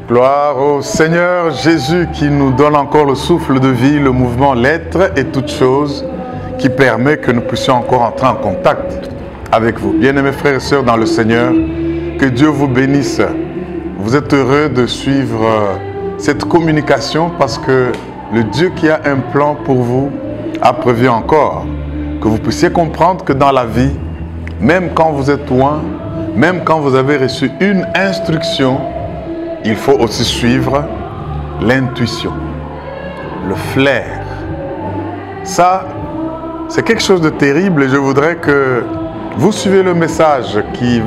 Gloire au Seigneur Jésus qui nous donne encore le souffle de vie, le mouvement, l'être et toutes choses qui permet que nous puissions encore entrer en contact avec vous. Bien-aimés frères et sœurs dans le Seigneur, que Dieu vous bénisse. Vous êtes heureux de suivre cette communication parce que le Dieu qui a un plan pour vous a prévu encore que vous puissiez comprendre que dans la vie, même quand vous êtes loin, même quand vous avez reçu une instruction, il faut aussi suivre l'intuition, le flair. Ça, c'est quelque chose de terrible et je voudrais que vous suivez le message qui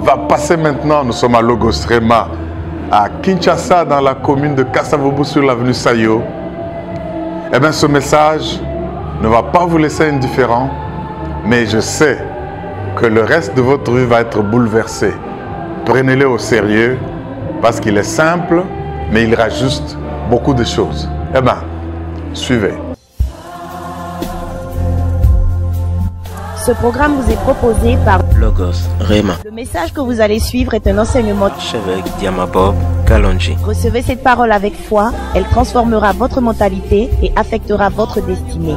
va passer maintenant. Nous sommes à Logos Rema, à Kinshasa, dans la commune de Kasavubu sur l'avenue Sayo. Eh bien, ce message ne va pas vous laisser indifférent, mais je sais que le reste de votre vie va être bouleversé. Prenez-le au sérieux parce qu'il est simple, mais il rajoute beaucoup de choses. Eh bien, suivez. Ce programme vous est proposé par Logos Rema. Le message que vous allez suivre est un enseignement Chevêque Diamabob Kalonji. Recevez cette parole avec foi, elle transformera votre mentalité et affectera votre destinée.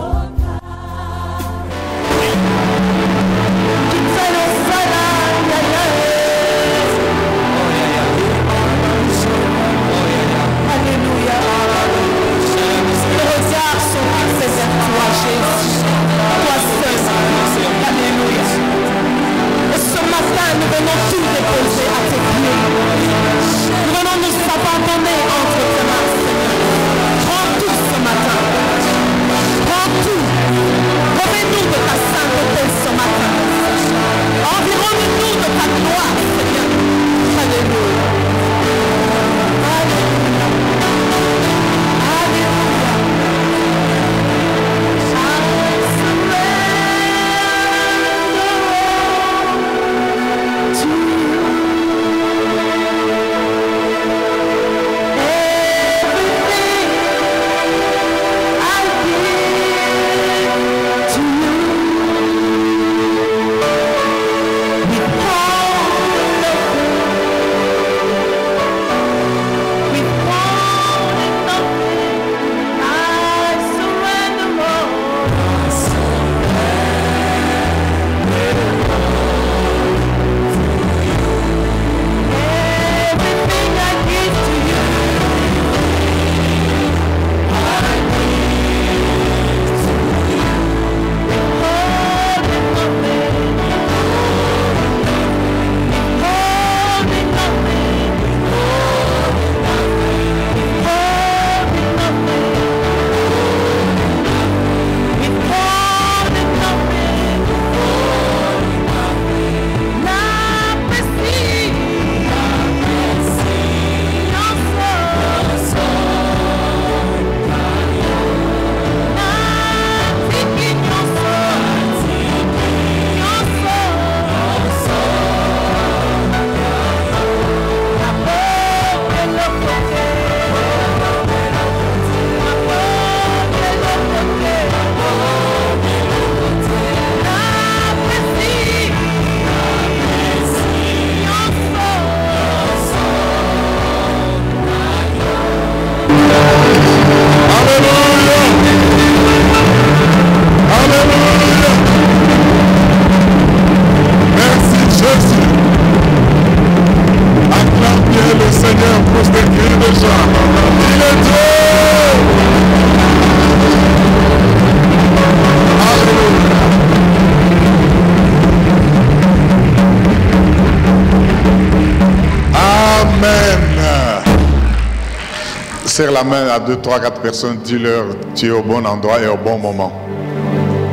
Serre la main à 2, 3, 4 personnes, dis-leur tu es au bon endroit et au bon moment.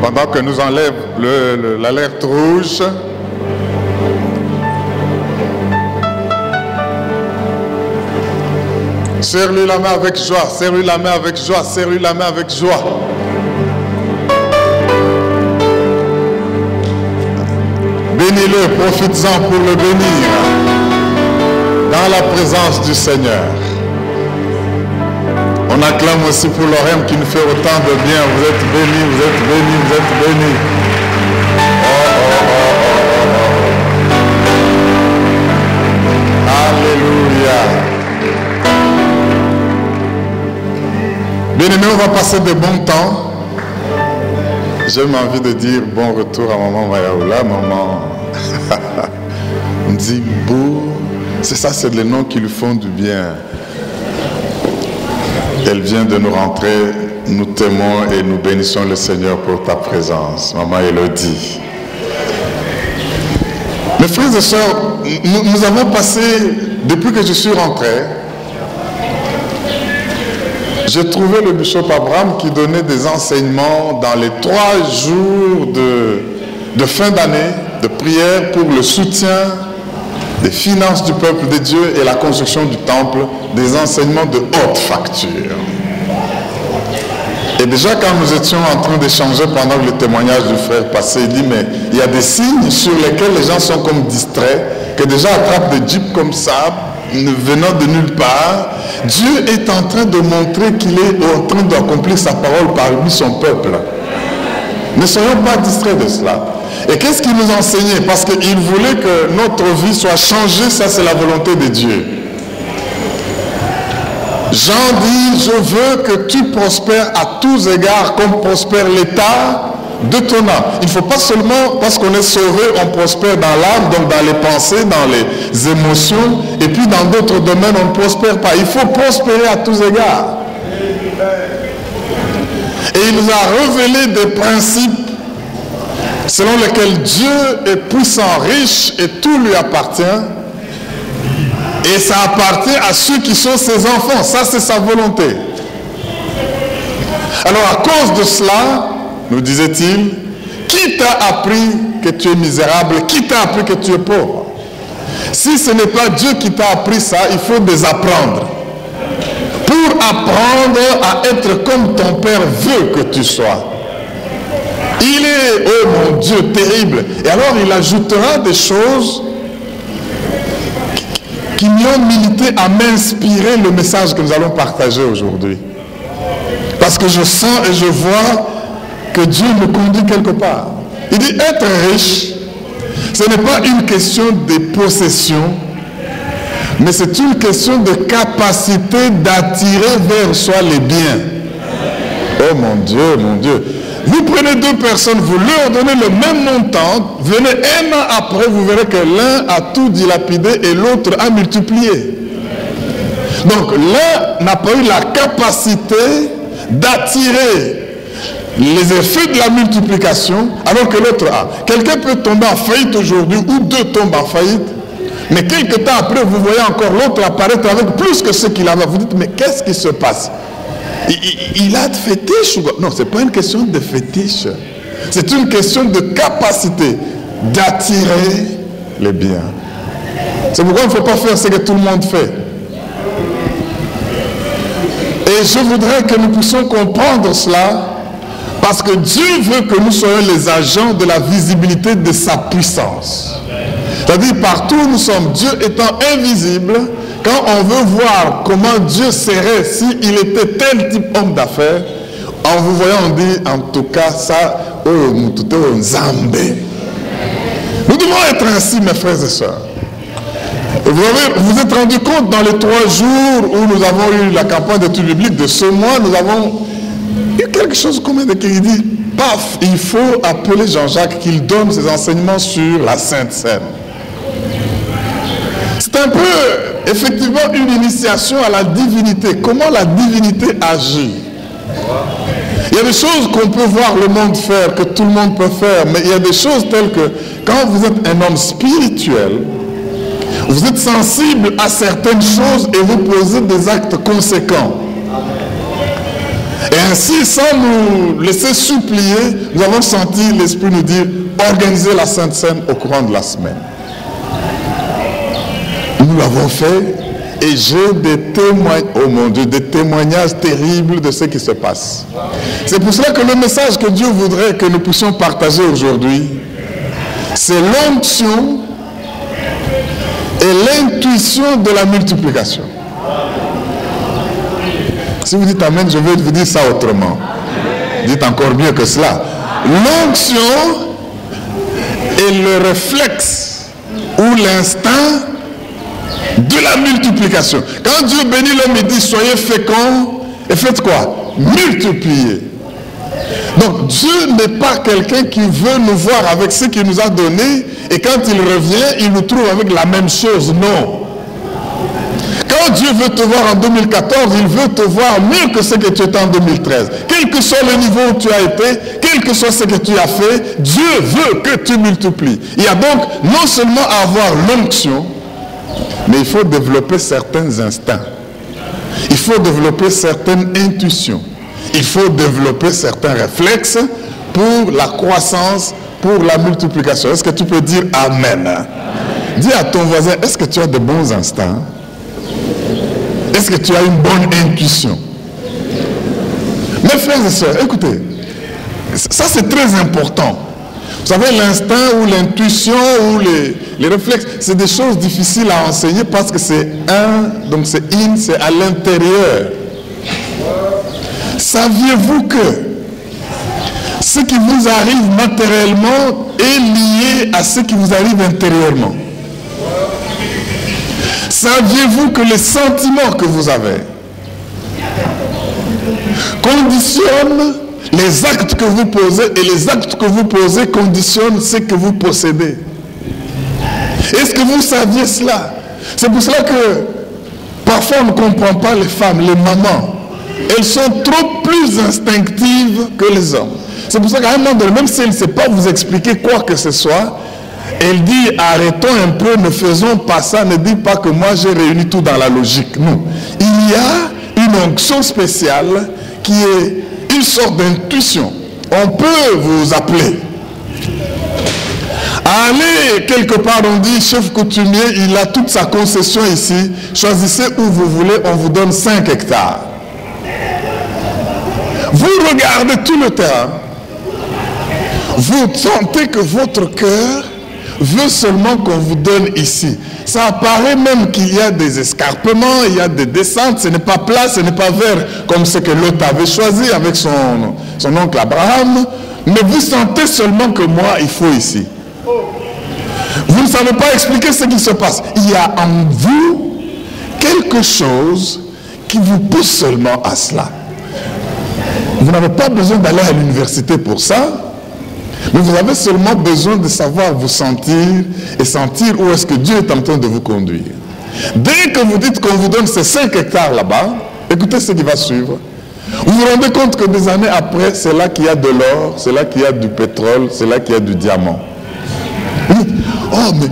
Pendant que nous enlève l'alerte rouge, serre-lui la main avec joie, serre-lui la main avec joie, serre-lui la main avec joie. Bénis-le, profites-en pour le bénir dans la présence du Seigneur. On acclame aussi pour l'Orem qui nous fait autant de bien. Vous êtes bénis, vous êtes bénis, vous êtes bénis. Alléluia. va passer de bons temps. J'ai envie de dire bon retour à maman Mayaoula, maman Ndibou. C'est ça, c'est les noms qui lui font du bien. Elle vient de nous rentrer. Nous t'aimons et nous bénissons le Seigneur pour ta présence. Maman Elodie. Mes frères et sœurs, nous avons passé, depuis que je suis rentré, j'ai trouvé le bishop Abraham qui donnait des enseignements dans les 3 jours de fin d'année, de prière pour le soutien des finances du peuple de Dieu et la construction du temple, des enseignements de haute facture. Et déjà quand nous étions en train d'échanger pendant le témoignage du frère passé, il dit mais il y a des signes sur lesquels les gens sont comme distraits, que déjà attrapent des jeeps comme ça, venant de nulle part. Dieu est en train de montrer qu'il est en train d'accomplir sa parole parmi son peuple. Ne soyons pas distraits de cela. Et qu'est-ce qu'il nous enseignait? Parce qu'il voulait que notre vie soit changée, ça c'est la volonté de Dieu. Jean dit, je veux que tu prospères à tous égards comme prospère l'état de ton âme. Il ne faut pas seulement, parce qu'on est sauvé, on prospère dans l'âme, donc dans les pensées, dans les émotions, et puis dans d'autres domaines, on ne prospère pas. Il faut prospérer à tous égards. Et il nous a révélé des principes selon lesquels Dieu est puissant, riche, et tout lui appartient. Et ça appartient à ceux qui sont ses enfants. Ça, c'est sa volonté. Alors, à cause de cela, nous disait-il, qui t'a appris que tu es misérable? Qui t'a appris que tu es pauvre? Si ce n'est pas Dieu qui t'a appris ça, il faut désapprendre. Pour apprendre à être comme ton Père veut que tu sois. Il est, oh mon Dieu, terrible. Et alors, il ajoutera des choses qui m'ont milité à m'inspirer le message que nous allons partager aujourd'hui. Parce que je sens et je vois que Dieu me conduit quelque part. Il dit être riche, ce n'est pas une question de possession, mais c'est une question de capacité d'attirer vers soi les biens. Oh mon Dieu, mon Dieu. Vous prenez 2 personnes, vous leur donnez le même montant, venez un an après, vous verrez que l'un a tout dilapidé et l'autre a multiplié. Donc l'un n'a pas eu la capacité d'attirer les effets de la multiplication, alors que l'autre a. Quelqu'un peut tomber en faillite aujourd'hui, ou 2 tombent en faillite, mais quelques temps après, vous voyez encore l'autre apparaître avec plus que ce qu'il avait. Vous dites, mais qu'est-ce qui se passe? Il a de fétiche? Non, ce n'est pas une question de fétiche. C'est une question de capacité d'attirer les biens. C'est pourquoi il ne faut pas faire ce que tout le monde fait. Et je voudrais que nous puissions comprendre cela, parce que Dieu veut que nous soyons les agents de la visibilité de sa puissance. C'est-à-dire, partout où nous sommes, Dieu étant invisible, quand on veut voir comment Dieu serait s'il était tel type homme d'affaires, en vous voyant, on dit en tout cas ça, oh, Nzambe. Nous devons être ainsi, mes frères et sœurs. Vous êtes rendu compte dans les 3 jours où nous avons eu la campagne d'études bibliques de ce mois, nous avons eu quelque chose comme un qui dit, paf, il faut appeler Jean-Jacques qu'il donne ses enseignements sur la Sainte Seine. C'est un peu, effectivement, une initiation à la divinité. Comment la divinité agit? Il y a des choses qu'on peut voir le monde faire, que tout le monde peut faire, mais il y a des choses telles que, quand vous êtes un homme spirituel, vous êtes sensible à certaines choses et vous posez des actes conséquents. Et ainsi, sans nous laisser supplier, nous avons senti l'Esprit nous dire, organisez la Sainte Seine au courant de la semaine. Nous l'avons fait et j'ai des témoignages, oh mon Dieu, des témoignages terribles de ce qui se passe. C'est pour cela que le message que Dieu voudrait que nous puissions partager aujourd'hui, c'est l'onction et l'intuition de la multiplication. Si vous dites Amen, je vais vous dire ça autrement. Dites encore mieux que cela. L'onction est le réflexe ou l'instinct de la multiplication. Quand Dieu bénit l'homme, il dit soyez féconds et faites quoi? Multipliez. Donc Dieu n'est pas quelqu'un qui veut nous voir avec ce qu'il nous a donné et quand il revient, il nous trouve avec la même chose. Non. Quand Dieu veut te voir en 2014, il veut te voir mieux que ce que tu étais en 2013. Quel que soit le niveau où tu as été, quel que soit ce que tu as fait, Dieu veut que tu multiplies. Il y a donc non seulement à avoir l'onction, mais il faut développer certains instincts. Il faut développer certaines intuitions. Il faut développer certains réflexes pour la croissance, pour la multiplication. Est-ce que tu peux dire Amen? Dis à ton voisin, est-ce que tu as de bons instincts? Est-ce que tu as une bonne intuition? Mes frères et sœurs, écoutez, ça c'est très important. Vous savez, l'instinct ou l'intuition ou les réflexes, c'est des choses difficiles à enseigner parce que c'est c'est à l'intérieur. Saviez-vous que ce qui vous arrive matériellement est lié à ce qui vous arrive intérieurement? Saviez-vous que les sentiments que vous avez conditionnent les actes que vous posez et les actes que vous posez conditionnent ce que vous possédez? Est-ce que vous saviez cela? C'est pour cela que parfois on ne comprend pas les femmes, les mamans. Elles sont trop plus instinctives que les hommes. C'est pour ça qu'à un moment donné, même si elle ne sait pas vous expliquer quoi que ce soit, elle dit arrêtons un peu, ne faisons pas ça, ne dis pas que moi j'ai réuni tout dans la logique. Non. Il y a une onction spéciale qui est une sorte d'intuition. On peut vous appeler. Allez quelque part, on dit chef coutumier, il a toute sa concession ici. Choisissez où vous voulez, on vous donne 5 hectares. Vous regardez tout le terrain. Vous sentez que votre cœur veut seulement qu'on vous donne ici. Ça apparaît même qu'il y a des escarpements, il y a des descentes, ce n'est pas plat, ce n'est pas vert comme ce que Lot avait choisi avec son oncle Abraham. Mais vous sentez seulement que moi, il faut ici. Vous ne savez pas expliquer ce qui se passe. Il y a en vous quelque chose qui vous pousse seulement à cela. Vous n'avez pas besoin d'aller à l'université pour ça, mais vous avez seulement besoin de savoir vous sentir et sentir où est-ce que Dieu est en train de vous conduire. Dès que vous dites qu'on vous donne ces 5 hectares là-bas, écoutez ce qui va suivre. Vous vous rendez compte que des années après, c'est là qu'il y a de l'or, c'est là qu'il y a du pétrole, c'est là qu'il y a du diamant. Oh, mais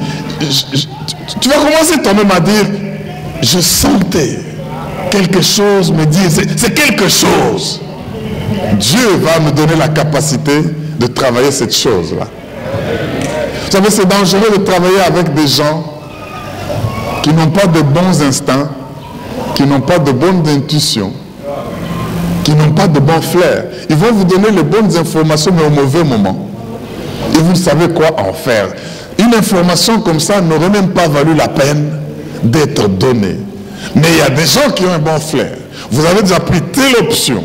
tu vas commencer toi-même à dire, je sentais quelque chose me dire, c'est quelque chose. Dieu va me donner la capacité de travailler cette chose-là. Vous savez, c'est dangereux de travailler avec des gens qui n'ont pas de bons instincts, qui n'ont pas de bonnes intuitions, qui n'ont pas de bons flairs. Ils vont vous donner les bonnes informations, mais au mauvais moment. Et vous ne savez quoi en faire. Une information comme ça n'aurait même pas valu la peine d'être donnée. Mais il y a des gens qui ont un bon flair. Vous avez déjà pris telle option.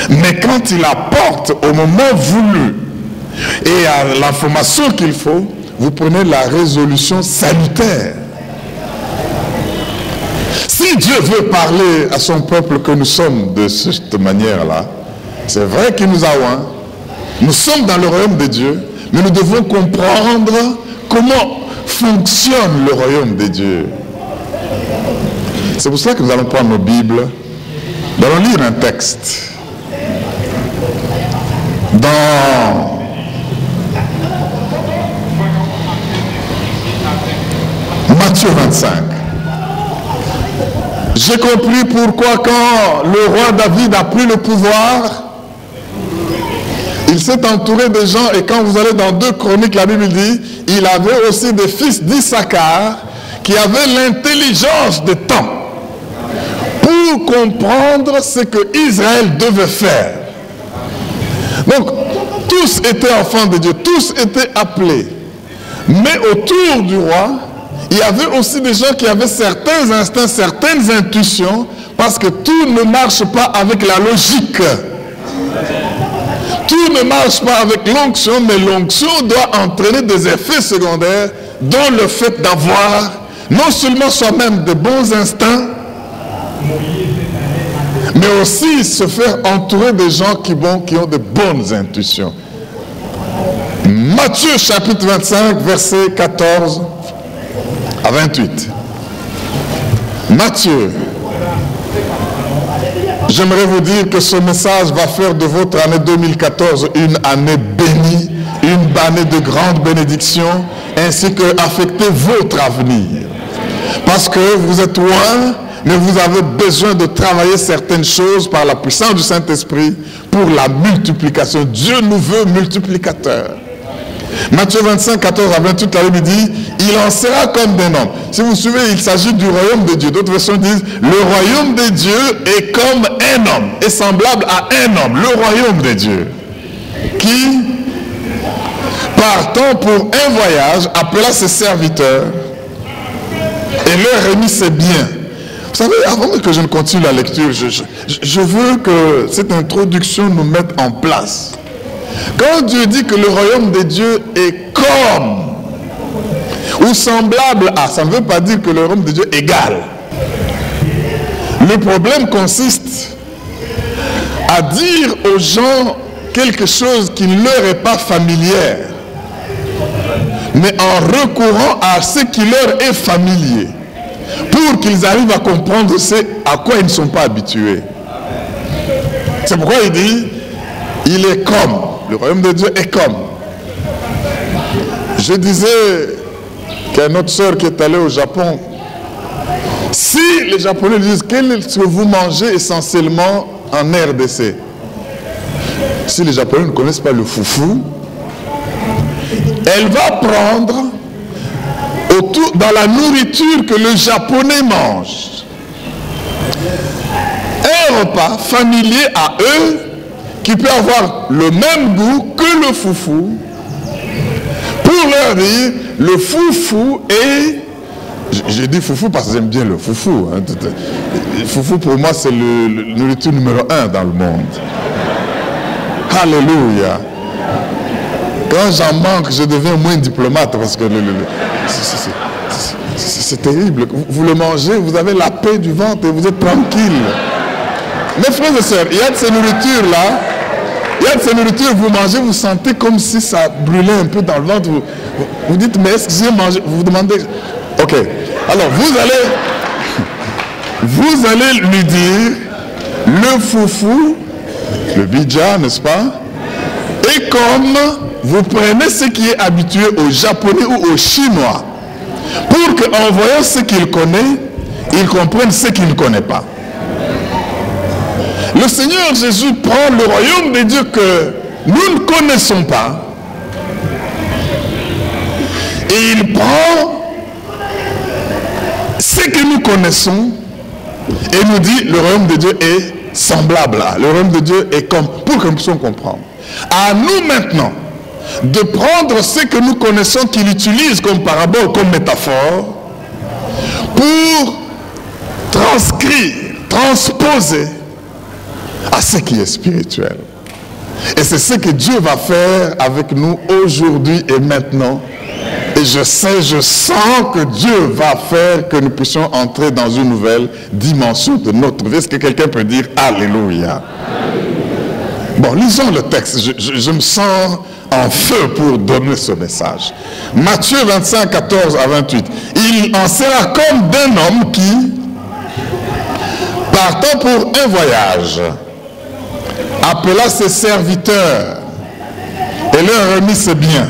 Mais quand il apporte au moment voulu et à l'information qu'il faut, vous prenez la résolution salutaire. Si Dieu veut parler à son peuple que nous sommes de cette manière-là, c'est vrai qu'il nous a oint. Nous sommes dans le royaume de Dieu, mais nous devons comprendre comment fonctionne le royaume de Dieu. C'est pour ça que nous allons prendre nos Bibles. Nous allons lire un texte. Dans Matthieu 25. J'ai compris pourquoi quand le roi David a pris le pouvoir, il s'est entouré de gens, et quand vous allez dans 2 Chroniques, la Bible dit, il avait aussi des fils d'Issachar qui avaient l'intelligence de temps pour comprendre ce que Israël devait faire. Donc, tous étaient enfants de Dieu, tous étaient appelés. Mais autour du roi, il y avait aussi des gens qui avaient certains instincts, certaines intuitions, parce que tout ne marche pas avec la logique. Tout ne marche pas avec l'onction, mais l'onction doit entraîner des effets secondaires, dont le fait d'avoir non seulement soi-même de bons instincts, mais aussi se faire entourer de gens qui ont de bonnes intuitions. Matthieu chapitre 25, versets 14 à 28. Matthieu. J'aimerais vous dire que ce message va faire de votre année 2014 une année bénie, une année de grande bénédiction, ainsi que affecter votre avenir. Parce que vous êtes loin, mais vous avez besoin de travailler certaines choses par la puissance du Saint-Esprit pour la multiplication. Dieu nous veut multiplicateurs. Matthieu 25, 14 à 28, la Bible dit, il en sera comme d'un homme. Si vous suivez, il s'agit du royaume de Dieu. D'autres versions disent, le royaume de Dieu est comme un homme, est semblable à un homme, le royaume de Dieu, qui, partant pour un voyage, appela ses serviteurs et leur remit ses biens. Vous savez, avant que je ne continue la lecture, je veux que cette introduction nous mette en place. Quand Dieu dit que le royaume de Dieu est comme ou semblable à, ça ne veut pas dire que le royaume de Dieu est égal. Le problème consiste à dire aux gens quelque chose qui ne leur est pas familier, mais en recourant à ce qui leur est familier, pour qu'ils arrivent à comprendre ce à quoi ils ne sont pas habitués. C'est pourquoi il dit, il est comme. Le royaume de Dieu est comme. Je disais qu'à notre soeur qui est allée au Japon, si les Japonais disent quel est ce que vous mangez essentiellement en RDC, si les Japonais ne connaissent pas le foufou, elle va prendre dans la nourriture que le Japonais mange un repas familier à eux qui peut avoir le même goût que le foufou, pour leur dire, le foufou est... J'ai dit foufou parce que j'aime bien le foufou. Hein. Le foufou pour moi c'est le nourriture numéro 1 dans le monde. Alléluia. Quand j'en manque, je deviens moins diplomate parce que c'est terrible. Vous le mangez, vous avez la paix du ventre et vous êtes tranquille. Mes frères et sœurs, il y a de ces nourritures-là, vous mangez, vous sentez comme si ça brûlait un peu dans le ventre. Vous dites, mais est-ce que j'ai mangé? Vous vous demandez, ok. Alors, vous allez lui dire, le foufou, le bija, n'est-ce pas? Et comme vous prenez ce qui est habitué aux Japonais ou aux Chinois, pour qu'en voyant ce qu'il connaît, il comprenne ce qu'il ne connaît pas. Le Seigneur Jésus prend le royaume de Dieu que nous ne connaissons pas et il prend ce que nous connaissons et nous dit le royaume de Dieu est semblable à, le royaume de Dieu est comme, pour que nous puissions comprendre. À nous maintenant de prendre ce que nous connaissons qu'il utilise comme parabole, comme métaphore, pour transcrire, transposer à ce qui est spirituel. Et c'est ce que Dieu va faire avec nous aujourd'hui et maintenant. Et je sens que Dieu va faire que nous puissions entrer dans une nouvelle dimension de notre vie. Est-ce que quelqu'un peut dire Alléluia? Bon, lisons le texte. Je me sens en feu pour donner ce message. Matthieu 25, 14 à 28. Il en sera comme d'un homme qui, partant pour un voyage, appela ses serviteurs et leur remit ses biens.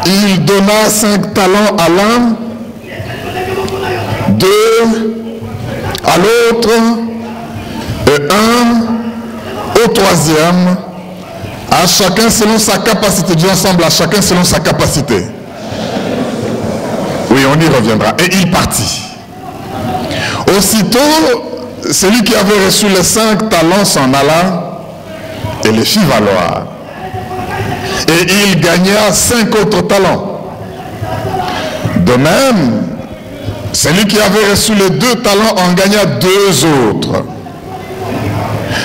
Il donna 5 talents à l'un, 2 à l'autre et 1 au troisième, à chacun selon sa capacité. Dis ensemble, à chacun selon sa capacité. Oui, on y reviendra. Et il partit. Aussitôt, celui qui avait reçu les 5 talents s'en alla et les fit valoir. Et il gagna 5 autres talents. De même, celui qui avait reçu les 2 talents en gagna 2 autres.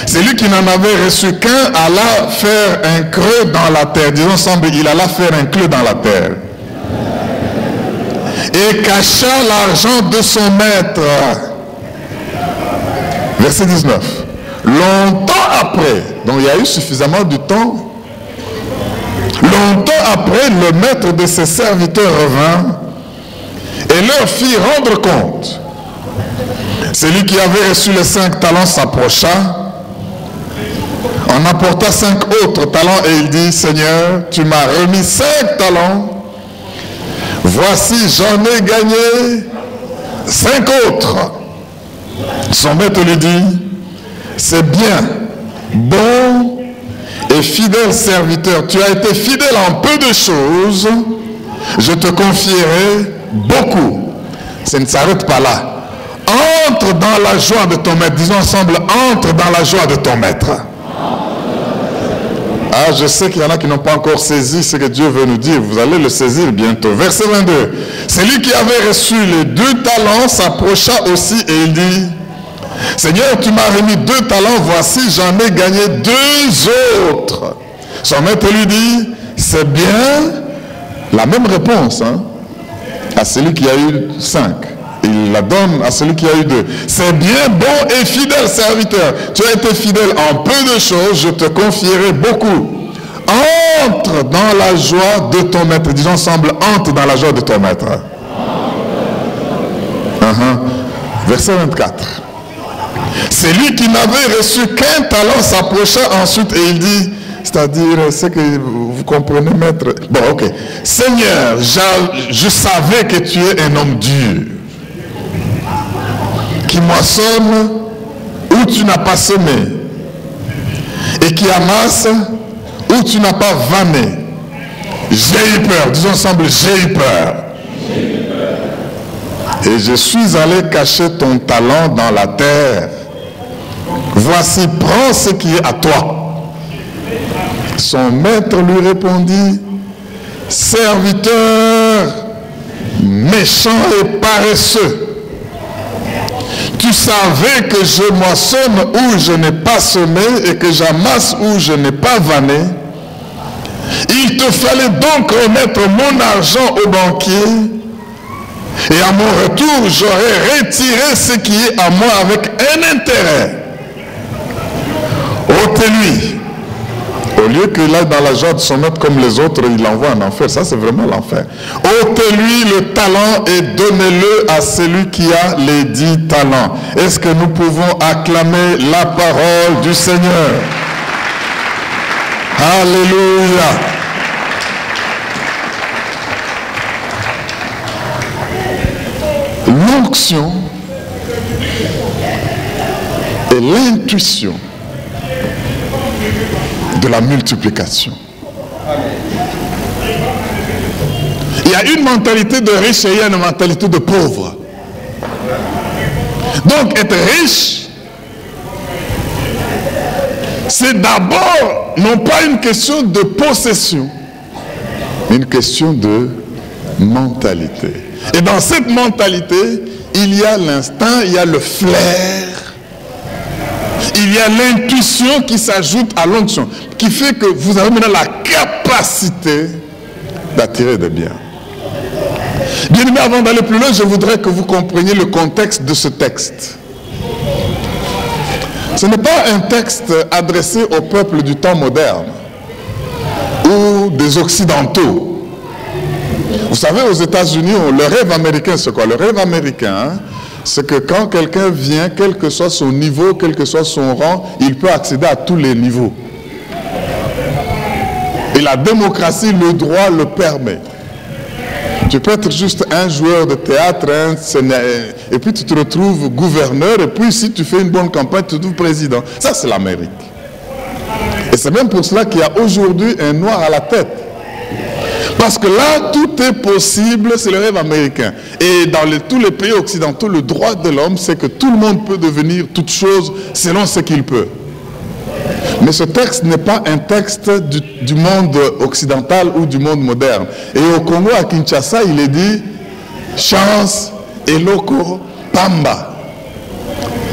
Celui qui n'en avait reçu qu'un alla faire un creux dans la terre. Disons ensemble, il alla faire un creux dans la terre. Et cacha l'argent de son maître. Verset 19. Longtemps après, donc il y a eu suffisamment de temps. Longtemps après, le maître de ses serviteurs revint et leur fit rendre compte. Celui qui avait reçu les 5 talents s'approcha, en apporta 5 autres talents et il dit, Seigneur, tu m'as remis 5 talents, voici j'en ai gagné 5 autres. Son maître lui dit, c'est bien, bon et fidèle serviteur, tu as été fidèle en peu de choses, je te confierai beaucoup. Ça ne s'arrête pas là. Entre dans la joie de ton maître. Disons ensemble, entre dans la joie de ton maître. Ah, je sais qu'il y en a qui n'ont pas encore saisi ce que Dieu veut nous dire. Vous allez le saisir bientôt. Verset 22. Celui qui avait reçu les 2 talents s'approcha aussi et il dit, Seigneur, tu m'as remis 2 talents, voici j'en ai gagné 2 autres. Son maître lui dit, c'est bien, la même réponse à celui qui a eu 5. Il la donne à celui qui a eu 2. C'est bien, bon et fidèle serviteur. Tu as été fidèle en peu de choses, je te confierai beaucoup. Entre dans la joie de ton maître. Disons ensemble, entre dans la joie de ton maître. Verset 24. Celui qui n'avait reçu qu'un talent s'approcha ensuite et il dit, c'est-à-dire, c'est que vous comprenez, maître. Bon, ok. Seigneur, je savais que tu es un homme dur, qui moissonne où tu n'as pas semé, et qui amasse où tu n'as pas vanné. J'ai eu peur. Disons ensemble, j'ai eu peur. Et je suis allé cacher ton talent dans la terre. Voici, prends ce qui est à toi. Son maître lui répondit, serviteur méchant et paresseux, tu savais que je moissonne où je n'ai pas semé et que j'amasse où je n'ai pas vanné. Il te fallait donc remettre mon argent au banquier et à mon retour j'aurais retiré ce qui est à moi avec un intérêt. Ôtez-lui. Au lieu que là, dans la joie de son maître comme les autres, il l'envoie en enfer. Ça, c'est vraiment l'enfer. Ôtez-lui le talent et donnez-le à celui qui a les 10 talents. Est-ce que nous pouvons acclamer la parole du Seigneur? Alléluia. L'onction et l'intuition de la multiplication. Il y a une mentalité de riche et il y a une mentalité de pauvre. Donc être riche, c'est d'abord non pas une question de possession, mais une question de mentalité. Et dans cette mentalité, il y a l'instinct, il y a le flair, il y a l'intuition qui s'ajoute à l'onction, qui fait que vous avez maintenant la capacité d'attirer des biens. Bien aimé, avant d'aller plus loin, je voudrais que vous compreniez le contexte de ce texte. Ce n'est pas un texte adressé au peuple du temps moderne ou des Occidentaux. Vous savez, aux États-Unis, le rêve américain, c'est quoi? Le rêve américain, c'est que quand quelqu'un vient, quel que soit son niveau, quel que soit son rang, il peut accéder à tous les niveaux. Et la démocratie, le droit le permet. Tu peux être juste un joueur de théâtre, et puis tu te retrouves gouverneur, et puis si tu fais une bonne campagne, tu te trouves président. Ça, c'est l'Amérique. Et c'est même pour cela qu'il y a aujourd'hui un noir à la tête. Parce que là, tout est possible, c'est le rêve américain. Et dans tous les pays occidentaux, le droit de l'homme, c'est que tout le monde peut devenir toute chose selon ce qu'il peut. Mais ce texte n'est pas un texte du monde occidental ou du monde moderne. Et au Congo, à Kinshasa, il est dit « chance eloko pamba ».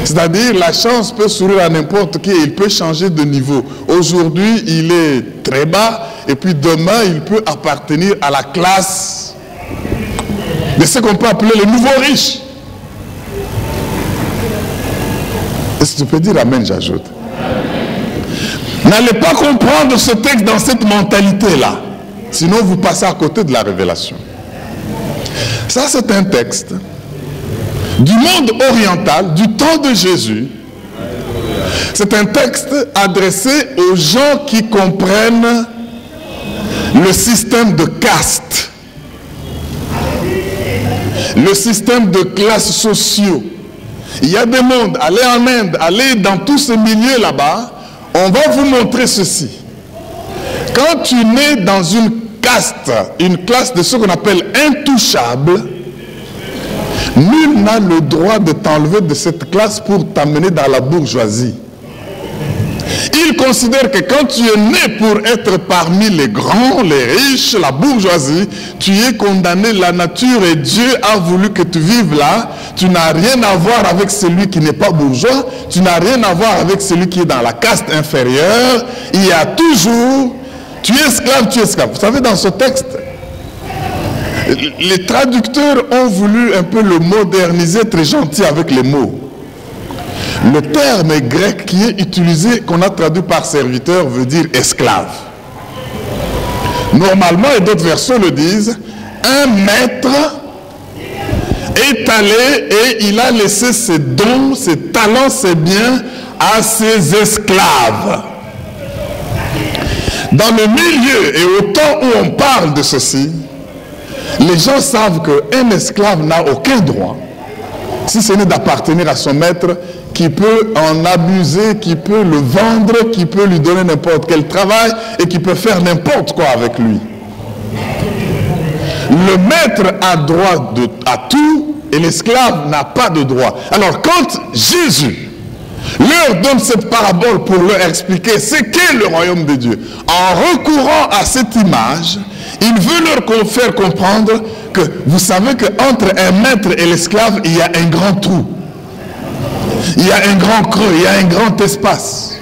C'est-à-dire, la chance peut sourire à n'importe qui et il peut changer de niveau. Aujourd'hui, il est très bas et puis demain, il peut appartenir à la classe de ce qu'on peut appeler les nouveaux riches. Est-ce que tu peux dire amen, j'ajoute? N'allez pas comprendre ce texte dans cette mentalité-là. Sinon, vous passez à côté de la révélation. Ça, c'est un texte du monde oriental, du temps de Jésus. C'est un texte adressé aux gens qui comprennent le système de caste, le système de classes sociaux. Il y a des mondes, allez en Inde, allez dans tous ces milieux là-bas, on va vous montrer ceci. Quand tu nais dans une caste, une classe de ce qu'on appelle intouchable, nul n'a le droit de t'enlever de cette classe pour t'amener dans la bourgeoisie. Il considère que quand tu es né pour être parmi les grands, les riches, la bourgeoisie, tu es condamné, la nature et Dieu a voulu que tu vives là. Tu n'as rien à voir avec celui qui n'est pas bourgeois, tu n'as rien à voir avec celui qui est dans la caste inférieure. Il y a toujours, tu es esclave, tu es esclave. Vous savez, dans ce texte, les traducteurs ont voulu un peu le moderniser, très gentil avec les mots. Le terme grec qui est utilisé, qu'on a traduit par serviteur, veut dire esclave. Normalement, et d'autres versions le disent, un maître est allé et il a laissé ses dons, ses talents, ses biens à ses esclaves. Dans le milieu et au temps où on parle de ceci, les gens savent qu'un esclave n'a aucun droit, si ce n'est d'appartenir à son maître, qui peut en abuser, qui peut le vendre, qui peut lui donner n'importe quel travail et qui peut faire n'importe quoi avec lui. Le maître a droit à tout et l'esclave n'a pas de droit. Alors quand Jésus leur donne cette parabole pour leur expliquer ce qu'est le royaume de Dieu, en recourant à cette image, il veut leur faire comprendre que vous savez qu'entre un maître et l'esclave, il y a un grand trou. Il y a un grand creux, il y a un grand espace.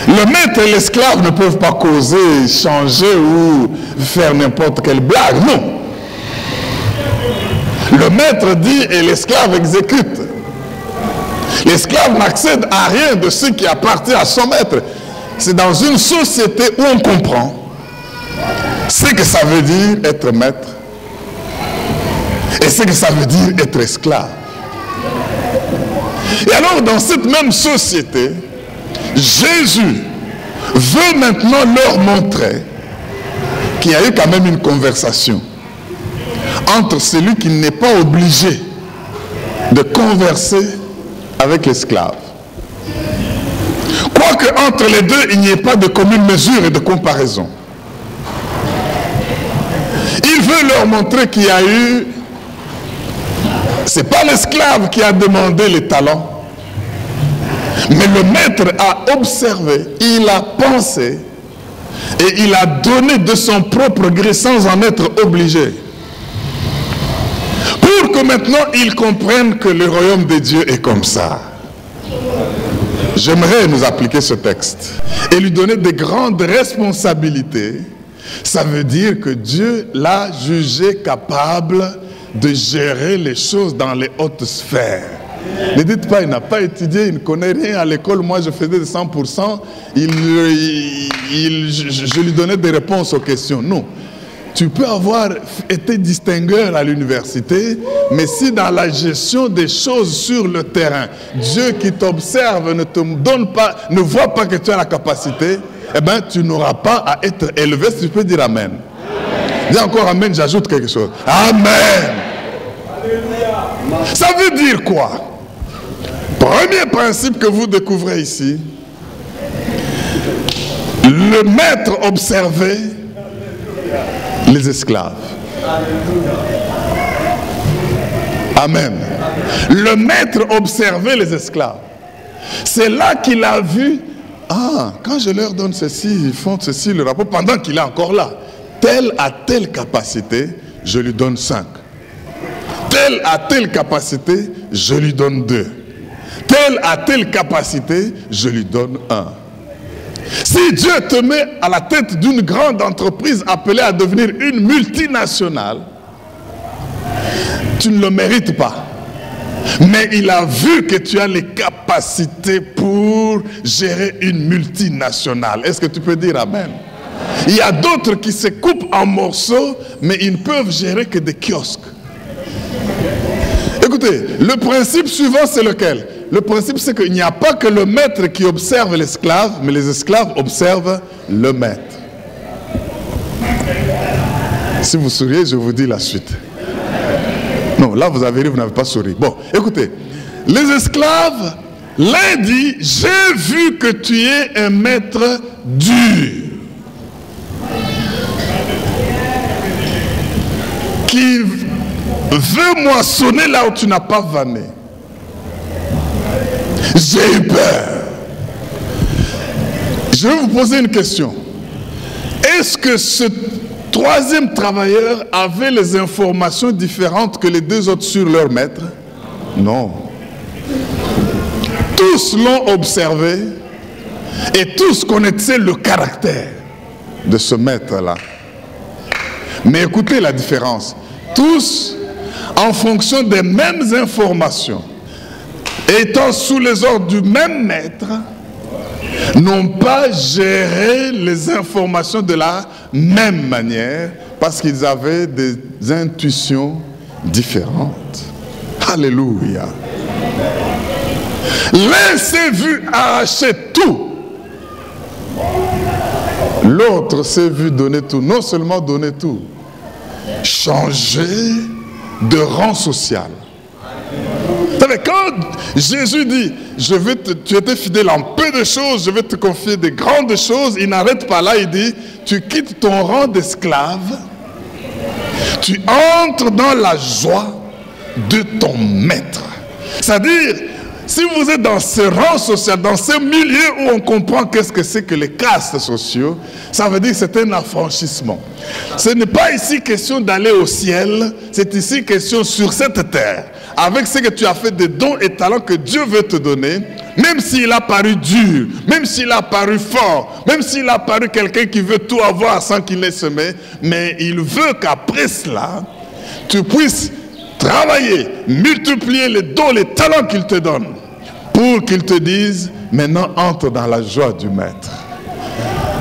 Le maître et l'esclave ne peuvent pas causer, changer ou faire n'importe quelle blague, non. Le maître dit et l'esclave exécute. L'esclave n'accède à rien de ce qui appartient à son maître. C'est dans une société où on comprend ce que ça veut dire être maître et ce que ça veut dire être esclave. Et alors, dans cette même société, Jésus veut maintenant leur montrer qu'il y a eu quand même une conversation entre celui qui n'est pas obligé de converser avec l'esclave. Quoique entre les deux, il n'y ait pas de commune mesure et de comparaison. Il veut leur montrer qu'il y a eu... C'est pas l'esclave qui a demandé les talents, mais le maître a observé, il a pensé et il a donné de son propre gré sans en être obligé. Pour que maintenant ils comprennent que le royaume de Dieu est comme ça. J'aimerais nous appliquer ce texte et lui donner de grandes responsabilités. Ça veut dire que Dieu l'a jugé capable de gérer les choses dans les hautes sphères. Ne dites pas, il n'a pas étudié, il ne connaît rien à l'école, moi je faisais de 100%, je lui donnais des réponses aux questions. Non. Tu peux avoir été distingueur à l'université, mais si dans la gestion des choses sur le terrain, Dieu qui t'observe ne te donne pas, ne voit pas que tu as la capacité, eh bien tu n'auras pas à être élevé. Si tu peux dire amen. Dis encore amen, j'ajoute quelque chose. Amen. Ça veut dire quoi? Premier principe que vous découvrez ici, le maître observait les esclaves. Amen. Le maître observait les esclaves. C'est là qu'il a vu, ah, quand je leur donne ceci, ils font ceci, le rapport, pendant qu'il est encore là. Tel a telle capacité, je lui donne 5. Tel a telle capacité, je lui donne 2. Tel a telle capacité, je lui donne 1. Si Dieu te met à la tête d'une grande entreprise appelée à devenir une multinationale, tu ne le mérites pas. Mais il a vu que tu as les capacités pour gérer une multinationale. Est-ce que tu peux dire amen? Il y a d'autres qui se coupent en morceaux, mais ils ne peuvent gérer que des kiosques. Écoutez, le principe suivant, c'est lequel? Le principe, c'est qu'il n'y a pas que le maître qui observe l'esclave, mais les esclaves observent le maître. Si vous souriez, je vous dis la suite. Non, là, vous avez ri, vous n'avez pas souri. Bon, écoutez, les esclaves, l'un dit, j'ai vu que tu es un maître dur, qui veut moissonner là où tu n'as pas vanné. J'ai eu peur. Je vais vous poser une question. Est-ce que ce troisième travailleur avait les informations différentes que les deux autres sur leur maître? Non. Tous l'ont observé et tous connaissaient le caractère de ce maître-là. Mais écoutez la différence. Tous, en fonction des mêmes informations, étant sous les ordres du même maître, n'ont pas géré les informations de la même manière parce qu'ils avaient des intuitions différentes. Alléluia. L'un s'est vu arracher tout. L'autre s'est vu donner tout. Non seulement donner tout, changer de rang social. Vous savez, quand Jésus dit, tu étais fidèle en peu de choses, je vais te confier des grandes choses, il n'arrête pas là, il dit, tu quittes ton rang d'esclave, tu entres dans la joie de ton maître. C'est-à-dire, si vous êtes dans ce rang social, dans ce milieu où on comprend qu'est-ce que c'est que les castes sociaux, ça veut dire que c'est un affranchissement. Ce n'est pas ici question d'aller au ciel, c'est ici question sur cette terre. Avec ce que tu as fait, des dons et talents que Dieu veut te donner, même s'il a paru dur, même s'il a paru fort, même s'il a paru quelqu'un qui veut tout avoir sans qu'il l'ait semé, mais il veut qu'après cela, tu puisses travailler, multiplier les dons, les talents qu'il te donne, pour qu'il te dise, maintenant entre dans la joie du maître.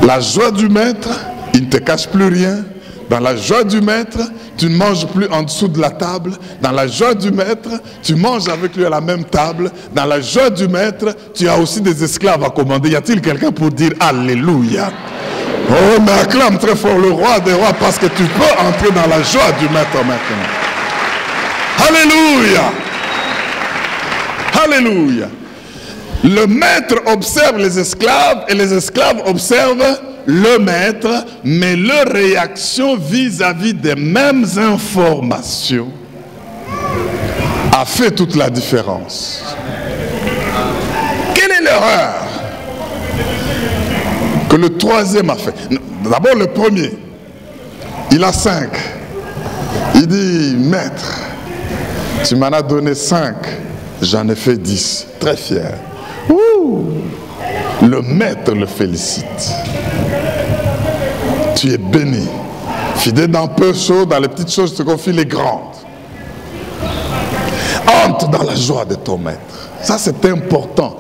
La joie du maître, il ne te cache plus rien. Dans la joie du maître, tu ne manges plus en dessous de la table. Dans la joie du maître, tu manges avec lui à la même table. Dans la joie du maître, tu as aussi des esclaves à commander. Y a-t-il quelqu'un pour dire Alléluia? Oh, mais acclame très fort le roi des rois parce que tu peux entrer dans la joie du maître maintenant. Alléluia! Alléluia! Le maître observe les esclaves et les esclaves observent le maître, mais leur réaction vis-à-vis des mêmes informations a fait toute la différence. Quelle est l'erreur que le troisième a fait? D'abord le premier, il a 5. Il dit, maître, tu m'en as donné 5, j'en ai fait 10. Très fier. Ouh. Le maître le félicite. Tu es béni. Fidèle dans peu de choses, dans les petites choses, tu te confies les grandes. Entre dans la joie de ton maître. Ça, c'est important.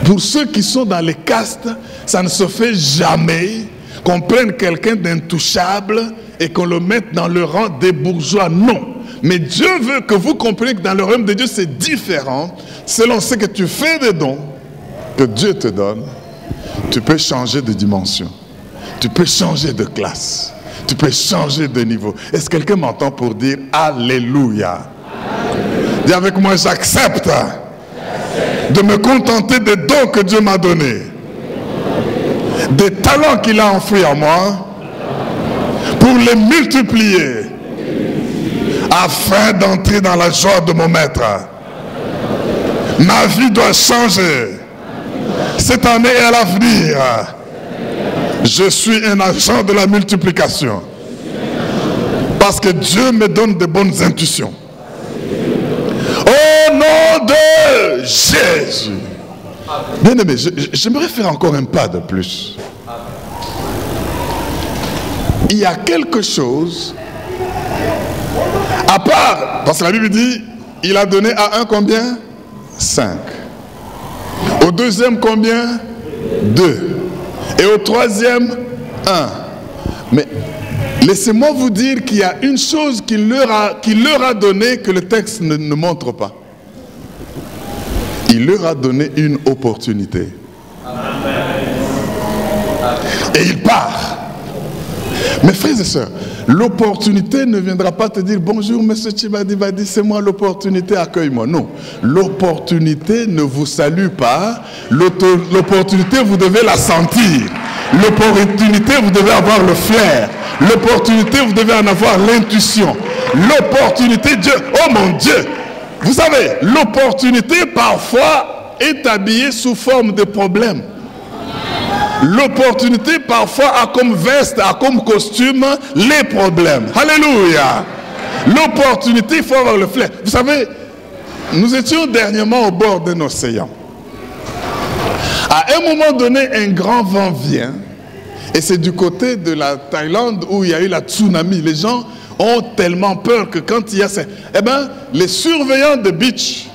Pour ceux qui sont dans les castes, ça ne se fait jamais qu'on prenne quelqu'un d'intouchable et qu'on le mette dans le rang des bourgeois. Non. Mais Dieu veut que vous compreniez que dans le royaume de Dieu, c'est différent. Selon ce que tu fais des dons que Dieu te donne, tu peux changer de dimension. Tu peux changer de classe. Tu peux changer de niveau. Est-ce que quelqu'un m'entend pour dire Alléluia? Dis avec moi, j'accepte de me contenter des dons que Dieu m'a donnés, des talents qu'il a enfouis en moi, pour les multiplier, afin d'entrer dans la joie de mon maître. Ma vie doit changer. Cette année et à l'avenir, je suis un agent de la multiplication. Parce que Dieu me donne de bonnes intuitions. Au nom de Jésus. Bien-aimé, j'aimerais faire encore un pas de plus. Il y a quelque chose, à part, parce que la Bible dit, il a donné à un combien? 5. Au deuxième combien? 2. Et au troisième, 1. Mais laissez-moi vous dire qu'il y a une chose qu'il leur a donné que le texte ne montre pas. Il leur a donné une opportunité. Et il part. Mes frères et sœurs, l'opportunité ne viendra pas te dire bonjour monsieur Tchibadi Badi, c'est moi l'opportunité, accueille-moi. Non, l'opportunité ne vous salue pas. L'opportunité, vous devez la sentir. L'opportunité, vous devez avoir le flair. L'opportunité, vous devez en avoir l'intuition. L'opportunité, Dieu, oh mon Dieu, vous savez, l'opportunité parfois est habillée sous forme de problème. L'opportunité parfois a comme veste, a comme costume les problèmes. Alléluia. L'opportunité, il faut avoir le flair. Vous savez, nous étions dernièrement au bord d'un océan. À un moment donné, un grand vent vient. Et c'est du côté de la Thaïlande où il y a eu la tsunami. Les gens ont tellement peur que quand il y a ça, eh bien, les surveillants de beach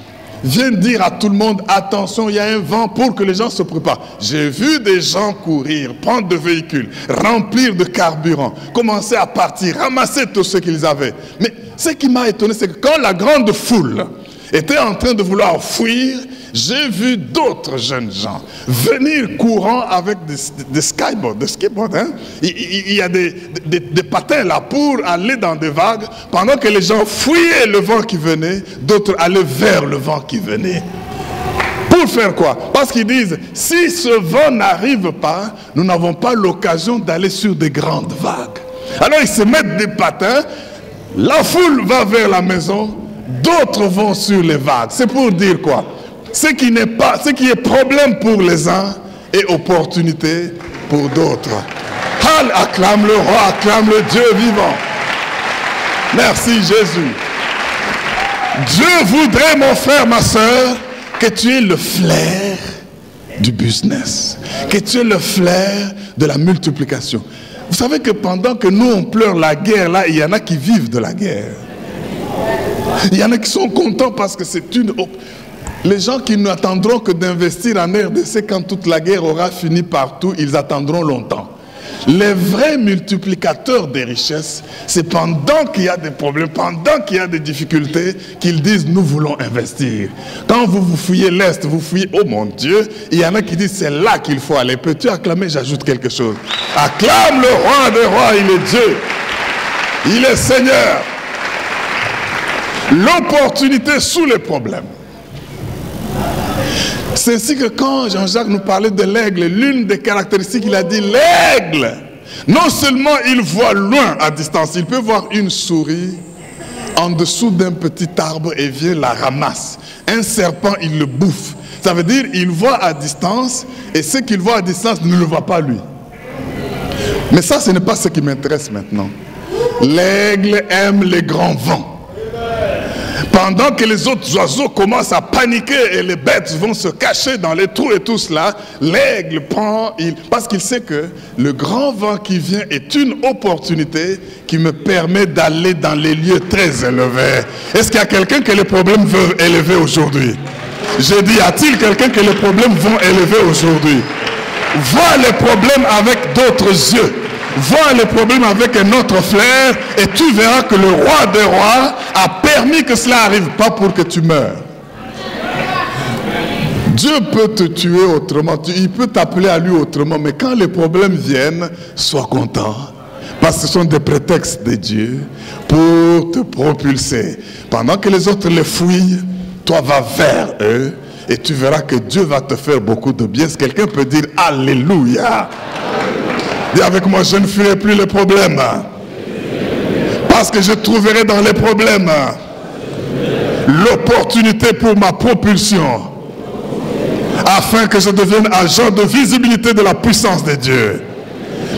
viennent dire à tout le monde, attention, il y a un vent pour que les gens se préparent. J'ai vu des gens courir, prendre des véhicules, remplir de carburant, commencer à partir, ramasser tout ce qu'ils avaient. Mais ce qui m'a étonné, c'est que quand la grande foule était en train de vouloir fuir, j'ai vu d'autres jeunes gens venir courant avec des skateboards, hein? Il y a des patins là pour aller dans des vagues. Pendant que les gens fuyaient le vent qui venait, d'autres allaient vers le vent qui venait. Pour faire quoi? Parce qu'ils disent, si ce vent n'arrive pas, nous n'avons pas l'occasion d'aller sur des grandes vagues. Alors ils se mettent des patins, la foule va vers la maison, d'autres vont sur les vagues. C'est pour dire quoi? Ce qui est problème pour les uns est opportunité pour d'autres. Acclame le roi, acclame le Dieu vivant. Merci Jésus. Dieu voudrait, mon frère, ma soeur, que tu aies le flair du business, que tu aies le flair de la multiplication. Vous savez que pendant que nous on pleure la guerre, là, il y en a qui vivent de la guerre. Il y en a qui sont contents parce que c'est une... Les gens qui n'attendront que d'investir en RDC quand toute la guerre aura fini partout, ils attendront longtemps. Les vrais multiplicateurs des richesses, c'est pendant qu'il y a des problèmes, pendant qu'il y a des difficultés, qu'ils disent nous voulons investir. Quand vous fouillez l'Est, vous fouillez, oh mon Dieu, il y en a qui disent c'est là qu'il faut aller. Peux-tu acclamer? J'ajoute quelque chose. Acclame le roi des rois, il est Dieu. Il est Seigneur. L'opportunité sous les problèmes. C'est ainsi que quand Jean-Jacques nous parlait de l'aigle, l'une des caractéristiques, il a dit l'aigle, non seulement il voit loin à distance, il peut voir une souris en dessous d'un petit arbre et vient la ramasse. Un serpent, il le bouffe. Ça veut dire il voit à distance et ce qu'il voit à distance ne le voit pas lui. Mais ça, ce n'est pas ce qui m'intéresse maintenant. L'aigle aime les grands vents. Pendant que les autres oiseaux commencent à paniquer et les bêtes vont se cacher dans les trous et tout cela, l'aigle prend, parce qu'il sait que le grand vent qui vient est une opportunité qui me permet d'aller dans les lieux très élevés. Est-ce qu'il y a quelqu'un que les problèmes veulent élever aujourd'hui? J'ai dit, y a-t-il quelqu'un que les problèmes vont élever aujourd'hui? Vois les problèmes avec d'autres yeux. Vois le problème avec un autre flair et tu verras que le roi des rois a permis que cela arrive, pas pour que tu meurs. Dieu peut te tuer autrement, il peut t'appeler à lui autrement, mais quand les problèmes viennent, sois content. Parce que ce sont des prétextes de Dieu pour te propulser. Pendant que les autres les fouillent, toi va vers eux et tu verras que Dieu va te faire beaucoup de bien. Si quelqu'un peut dire Alléluia. Dis avec moi, je ne fuirai plus les problèmes. Parce que je trouverai dans les problèmes l'opportunité pour ma propulsion. Afin que je devienne agent de visibilité de la puissance de Dieu.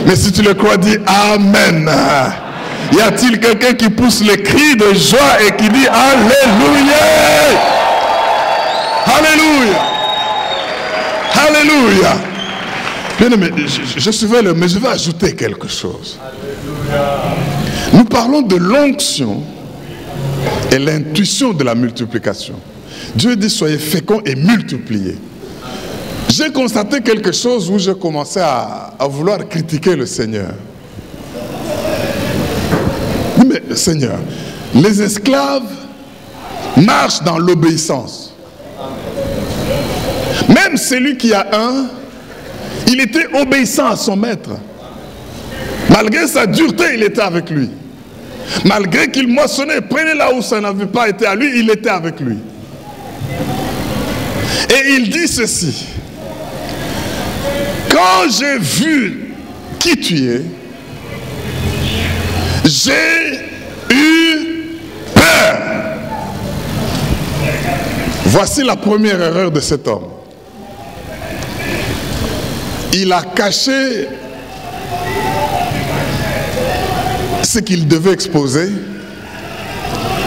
Mais si tu le crois, dis Amen. Y a-t-il quelqu'un qui pousse les cris de joie et qui dit Alléluia? Alléluia. Alléluia. Bien aimé, je suivais mais je vais ajouter quelque chose. Nous parlons de l'onction et l'intuition de la multiplication. Dieu dit soyez féconds et multipliez. J'ai constaté quelque chose où j'ai commencé à vouloir critiquer le Seigneur. Mais Seigneur, les esclaves marchent dans l'obéissance. Même celui qui a un, il était obéissant à son maître. Malgré sa dureté, il était avec lui. Malgré qu'il moissonnait, prenait là où ça n'avait pas été à lui, il était avec lui. Et il dit ceci: quand j'ai vu qui tu es, j'ai eu peur. Voici la première erreur de cet homme. Il a caché ce qu'il devait exposer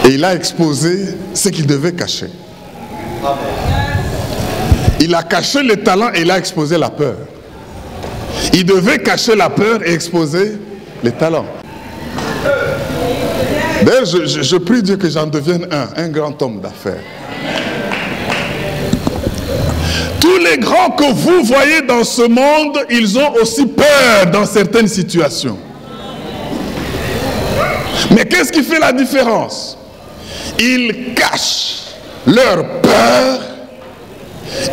et il a exposé ce qu'il devait cacher. Il a caché le talent et il a exposé la peur. Il devait cacher la peur et exposer les talents. D'ailleurs, je prie Dieu que j'en devienne un grand homme d'affaires. Tous les grands que vous voyez dans ce monde, ils ont aussi peur dans certaines situations. Mais qu'est-ce qui fait la différence? Ils cachent leur peur,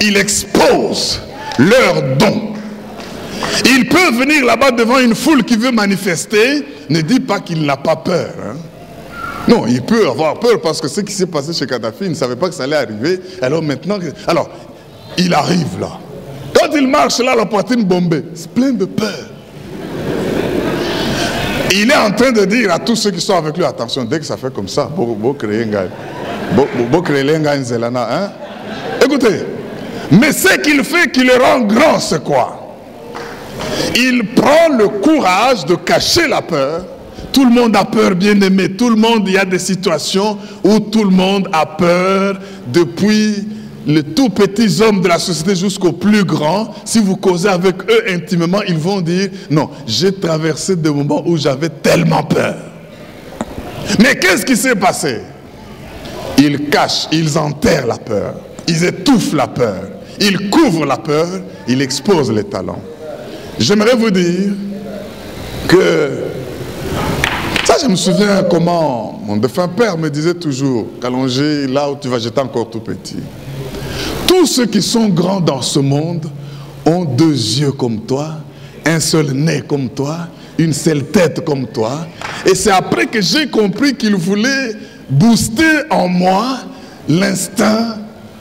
ils exposent leurs dons. Il peut venir là-bas devant une foule qui veut manifester, ne dit pas qu'il n'a pas peur. Hein? Non, il peut avoir peur parce que ce qui s'est passé chez Kadhafi, il ne savait pas que ça allait arriver. Alors maintenant, il arrive là. Quand il marche là, la poitrine bombée, c'est plein de peur. Il est en train de dire à tous ceux qui sont avec lui, attention, dès que ça fait comme ça, écoutez, mais ce qu'il fait qui le rend grand, c'est quoi? Il prend le courage de cacher la peur. Tout le monde a peur, bien aimé. Tout le monde, il y a des situations où tout le monde a peur, depuis les tout petits hommes de la société jusqu'aux plus grands. Si vous causez avec eux intimement, ils vont dire, non, j'ai traversé des moments où j'avais tellement peur. Mais qu'est-ce qui s'est passé? Ils cachent, ils enterrent la peur, ils étouffent la peur, ils couvrent la peur, ils exposent les talents. J'aimerais vous dire que, ça je me souviens comment mon défunt père me disait toujours, Kalonji, là où tu vas, j'étais encore tout petit. Tous ceux qui sont grands dans ce monde ont deux yeux comme toi, un seul nez comme toi, une seule tête comme toi. Et c'est après que j'ai compris qu'il voulait booster en moi l'instinct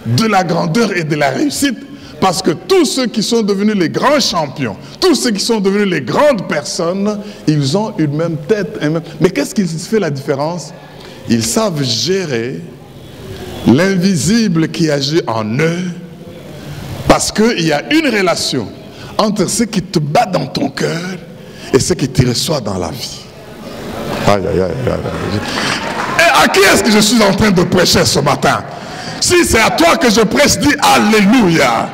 de la grandeur et de la réussite. Parce que tous ceux qui sont devenus les grands champions, tous ceux qui sont devenus les grandes personnes, ils ont une même tête. Mais qu'est-ce qui fait la différence? Ils savent gérer l'invisible qui agit en eux, parce qu'il y a une relation entre ce qui te bat dans ton cœur et ce qui te reçoit dans la vie. Aïe, aïe, aïe, aïe, aïe. Et à qui est-ce que je suis en train de prêcher ce matin? Si c'est à toi que je prêche, dis Alléluia.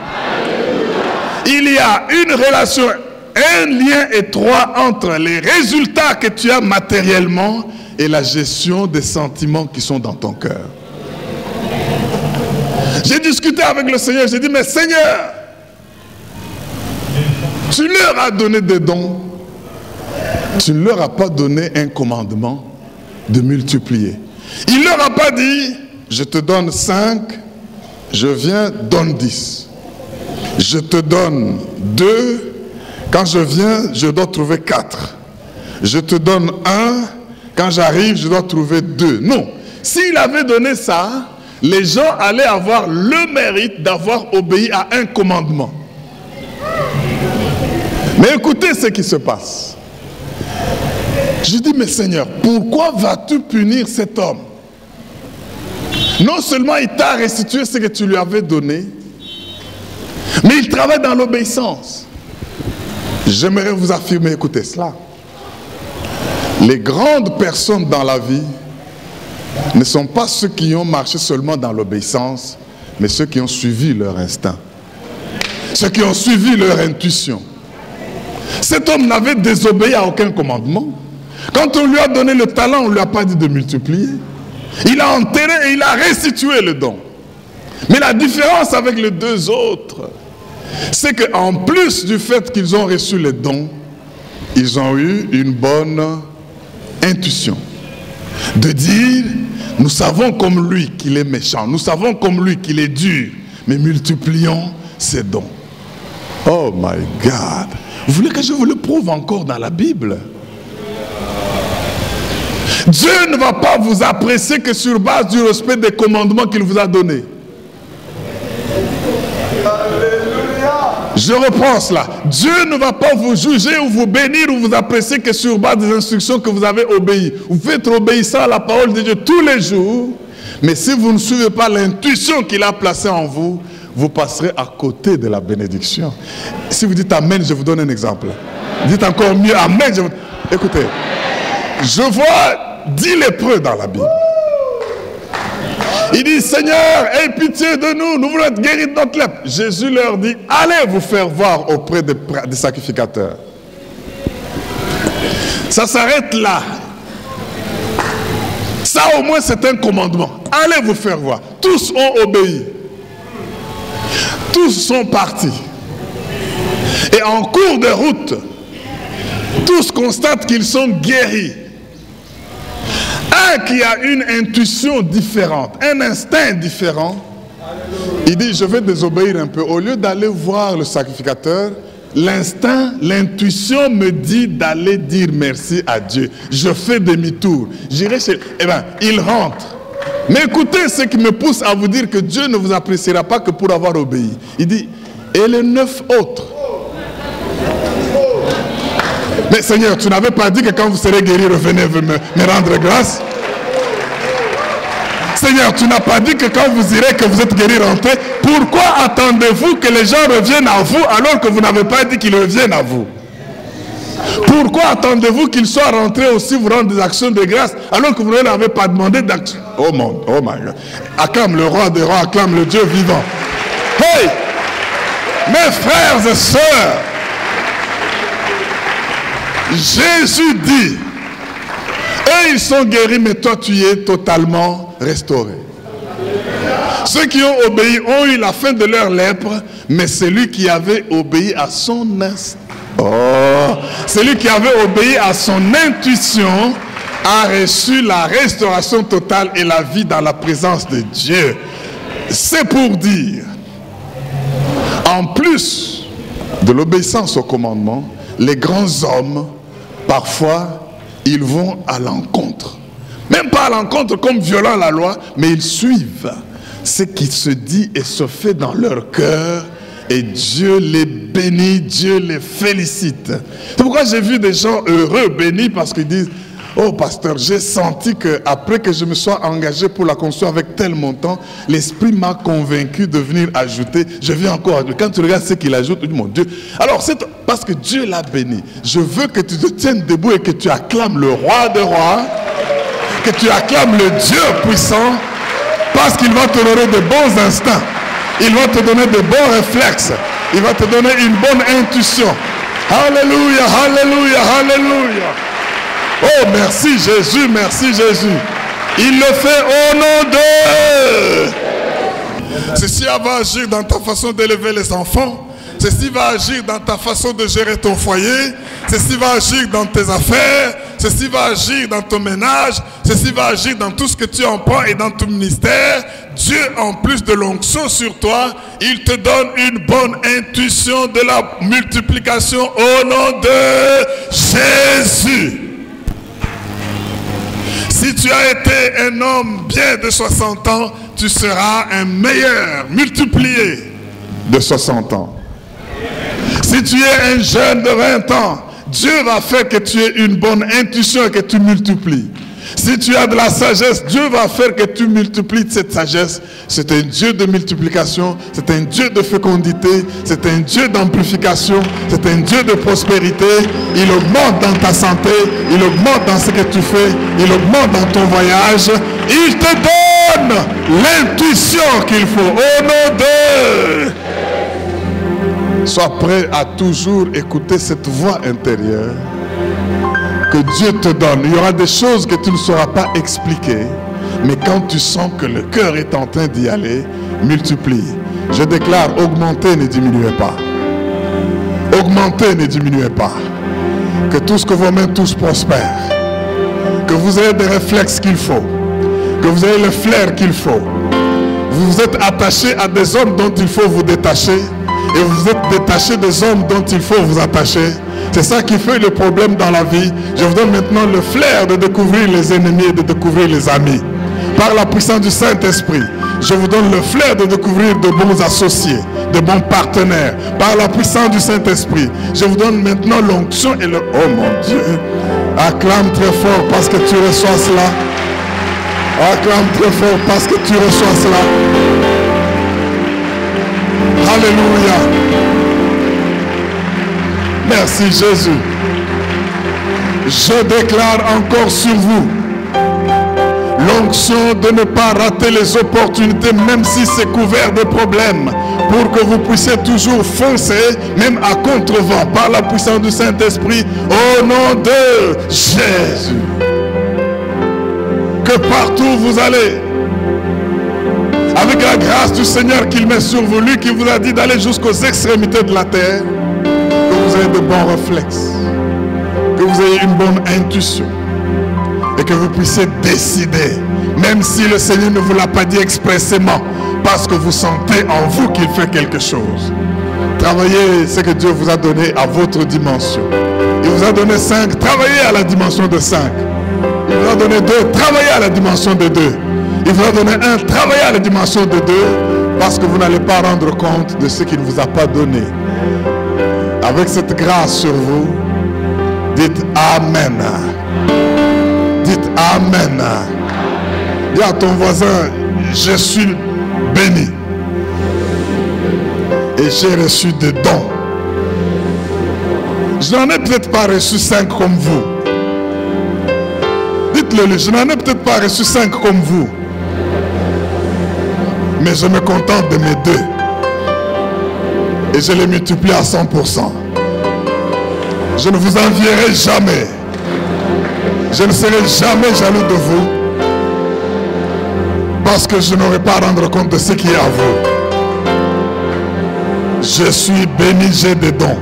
Il y a une relation, un lien étroit entre les résultats que tu as matériellement et la gestion des sentiments qui sont dans ton cœur. J'ai discuté avec le Seigneur, j'ai dit, mais Seigneur, tu leur as donné des dons, tu ne leur as pas donné un commandement de multiplier. Il ne leur a pas dit, je te donne 5, je viens, donne 10. Je te donne 2, quand je viens, je dois trouver 4. Je te donne 1, quand j'arrive, je dois trouver 2. Non, s'il avait donné ça, les gens allaient avoir le mérite d'avoir obéi à un commandement. Mais écoutez ce qui se passe. Je dis, mais Seigneur, pourquoi vas-tu punir cet homme? Non seulement il t'a restitué ce que tu lui avais donné, mais il travaille dans l'obéissance. J'aimerais vous affirmer, écoutez cela. Les grandes personnes dans la vie ne sont pas ceux qui ont marché seulement dans l'obéissance, mais ceux qui ont suivi leur instinct, ceux qui ont suivi leur intuition. Cet homme n'avait désobéi à aucun commandement. Quand on lui a donné le talent, on ne lui a pas dit de multiplier. Il a enterré et il a restitué le don. Mais la différence avec les deux autres, c'est qu'en plus du fait qu'ils ont reçu les dons, ils ont eu une bonne intuition de dire, nous savons comme lui qu'il est méchant, nous savons comme lui qu'il est dur, mais multiplions ces dons. Oh my God! Vous voulez que je vous le prouve encore dans la Bible? Dieu ne va pas vous apprécier que sur base du respect des commandements qu'il vous a donnés. Je reprends cela. Dieu ne va pas vous juger ou vous bénir ou vous apprécier que sur base des instructions que vous avez obéies. Vous pouvez être obéissant à la parole de Dieu tous les jours, mais si vous ne suivez pas l'intuition qu'il a placée en vous, vous passerez à côté de la bénédiction. Si vous dites Amen, je vous donne un exemple. Dites encore mieux Amen. Écoutez, je vois 10 lépreux dans la Bible. Il dit, Seigneur, aie pitié de nous, nous voulons être guéris de notre lèpre. Jésus leur dit, allez vous faire voir auprès des sacrificateurs. Ça s'arrête là. Ça au moins c'est un commandement. Allez vous faire voir. Tous ont obéi. Tous sont partis. Et en cours de route, tous constatent qu'ils sont guéris. Un qui a une intuition différente, un instinct différent, il dit, je vais désobéir un peu. Au lieu d'aller voir le sacrificateur, l'instinct, l'intuition me dit d'aller dire merci à Dieu. Je fais demi-tour. J'irai chez... Eh bien, il rentre. Mais écoutez ce qui me pousse à vous dire que Dieu ne vous appréciera pas que pour avoir obéi. Il dit, et les 9 autres. Mais Seigneur, tu n'avais pas dit que quand vous serez guéris, revenez me rendre grâce? Seigneur, tu n'as pas dit que quand vous irez, que vous êtes guéris, rentrez. Pourquoi attendez-vous que les gens reviennent à vous alors que vous n'avez pas dit qu'ils reviennent à vous? Pourquoi attendez-vous qu'ils soient rentrés aussi vous rendre des actions de grâce alors que vous ne leur avez pas demandé d'action? Oh mon, oh my God. Acclame le roi des rois, acclame le Dieu vivant. Hey! Mes frères et sœurs, Jésus dit, eux ils sont guéris, mais toi tu es totalement restauré. Ceux qui ont obéi ont eu la fin de leur lèpre, mais celui qui avait obéi à son instinct, celui qui avait obéi à son intuition a reçu la restauration totale et la vie dans la présence de Dieu. C'est pour dire, en plus de l'obéissance au commandement, les grands hommes, parfois, ils vont à l'encontre. Même pas à l'encontre comme violant la loi, mais ils suivent ce qui se dit et se fait dans leur cœur. Et Dieu les bénit, Dieu les félicite. C'est pourquoi j'ai vu des gens heureux, bénis, parce qu'ils disent, oh pasteur, j'ai senti que après que je me sois engagé pour la construire avec tel montant, l'Esprit m'a convaincu de venir ajouter. Je viens encore ajouter. Quand tu regardes ce qu'il ajoute, tu dis, mon Dieu. Alors c'est parce que Dieu l'a béni. Je veux que tu te tiennes debout et que tu acclames le roi des rois, que tu acclames le Dieu puissant, parce qu'il va te donner de bons instincts. Il va te donner de bons réflexes. Il va te donner une bonne intuition. Alléluia, alléluia, alléluia. Oh, merci Jésus, merci Jésus. Il le fait au nom de... Ceci va agir dans ta façon d'élever les enfants. Ceci va agir dans ta façon de gérer ton foyer. Ceci va agir dans tes affaires. Ceci va agir dans ton ménage. Ceci va agir dans tout ce que tu emprunts et dans ton ministère. Dieu, en plus de l'onction sur toi, il te donne une bonne intuition de la multiplication au nom de Jésus. Si tu as été un homme bien de 60 ans, tu seras un meilleur multiplié de 60 ans. Si tu es un jeune de 20 ans, Dieu va faire que tu aies une bonne intuition et que tu multiplies. Si tu as de la sagesse, Dieu va faire que tu multiplies cette sagesse. C'est un Dieu de multiplication, c'est un Dieu de fécondité, c'est un Dieu d'amplification, c'est un Dieu de prospérité. Il augmente dans ta santé, il augmente dans ce que tu fais, il augmente dans ton voyage. Il te donne l'intuition qu'il faut au nom de... Sois prêt à toujours écouter cette voix intérieure que Dieu te donne. Il y aura des choses que tu ne sauras pas expliquer, Mais quand tu sens que le cœur est en train d'y aller, multiplie. Je déclare, augmentez, ne diminuez pas. Augmentez, ne diminuez pas. Que tout ce que vos mains touchent prospère. Que vous ayez des réflexes qu'il faut. Que vous ayez le flair qu'il faut. Vous vous êtes attaché à des hommes dont il faut vous détacher. Et vous êtes détaché des hommes dont il faut vous attacher. C'est ça qui fait le problème dans la vie. Je vous donne maintenant le flair de découvrir les ennemis et de découvrir les amis. Par la puissance du Saint-Esprit, je vous donne le flair de découvrir de bons associés, de bons partenaires. Par la puissance du Saint-Esprit, je vous donne maintenant l'onction et le... Oh mon Dieu! Acclame très fort parce que tu reçois cela. Acclame très fort parce que tu reçois cela. Alléluia. Merci Jésus. Je déclare encore sur vous l'onction de ne pas rater les opportunités, même si c'est couvert de problèmes, pour que vous puissiez toujours foncer, même à contre-vent, par la puissance du Saint-Esprit, au nom de Jésus. Que partout vous allez, avec la grâce du Seigneur qu'il met sur vous, lui qui vous a dit d'aller jusqu'aux extrémités de la terre, que vous ayez de bons réflexes, que vous ayez une bonne intuition, et que vous puissiez décider, même si le Seigneur ne vous l'a pas dit expressément, parce que vous sentez en vous qu'il fait quelque chose. Travaillez ce que Dieu vous a donné à votre dimension. Il vous a donné 5, travaillez à la dimension de 5. Il vous a donné 2, travaillez à la dimension de 2. Il vous a donné 1, travaillez à la dimension de 2, parce que vous n'allez pas rendre compte de ce qu'il ne vous a pas donné. Avec cette grâce sur vous, dites Amen. Dites Amen. Dis à ton voisin, je suis béni. Et j'ai reçu des dons. Je n'en ai peut-être pas reçu 5 comme vous. Dites-le, je n'en ai peut-être pas reçu 5 comme vous. Mais je me contente de mes 2. Et je les multiplie à 100%. Je ne vous envierai jamais. Je ne serai jamais jaloux de vous, parce que je n'aurai pas à rendre compte de ce qui est à vous. Je suis béni, j'ai des dons.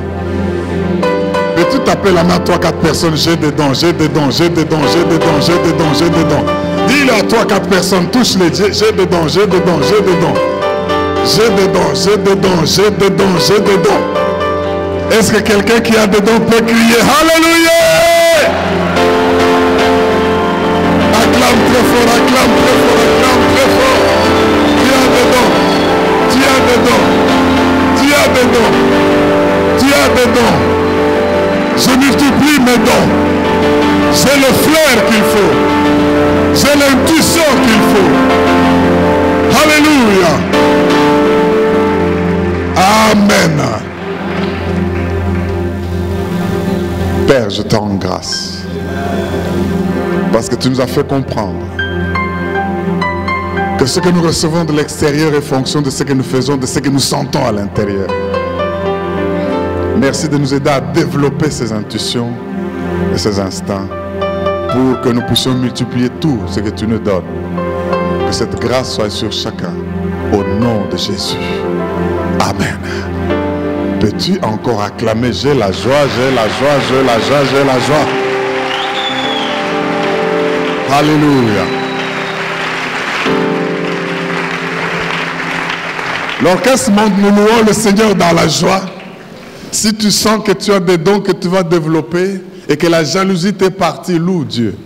Peux-tu taper la main à 3-4 personnes, j'ai des dons, j'ai des dons, j'ai des dons, j'ai des dons, j'ai des dons, j'ai des dons. Dis-le à 3-4 personnes, touche-les, j'ai des dons, j'ai des dons, j'ai des dons. J'ai des dons, j'ai des dons, j'ai des dons, j'ai des dons. Est-ce que quelqu'un qui a des dons peut crier Alléluia? Acclame très fort, acclame très fort, acclame très fort. Tu as des dons, tu as des dons, tu as des dons, tu as des dons. Je multiplie mes dons. J'ai le flair qu'il faut. J'ai l'intuition qu'il faut. Alléluia. Amen. Père, je te rends grâce. Parce que tu nous as fait comprendre que ce que nous recevons de l'extérieur est fonction de ce que nous faisons, de ce que nous sentons à l'intérieur. Merci de nous aider à développer ces intuitions et ces instincts pour que nous puissions multiplier tout ce que tu nous donnes. Que cette grâce soit sur chacun. Au nom de Jésus. Amen. Peux-tu encore acclamer? J'ai la joie, j'ai la joie, j'ai la joie, j'ai la joie. Alléluia. L'orchestre monte, nous louons le Seigneur dans la joie. Si tu sens que tu as des dons que tu vas développer et que la jalousie t'est partie, loue Dieu.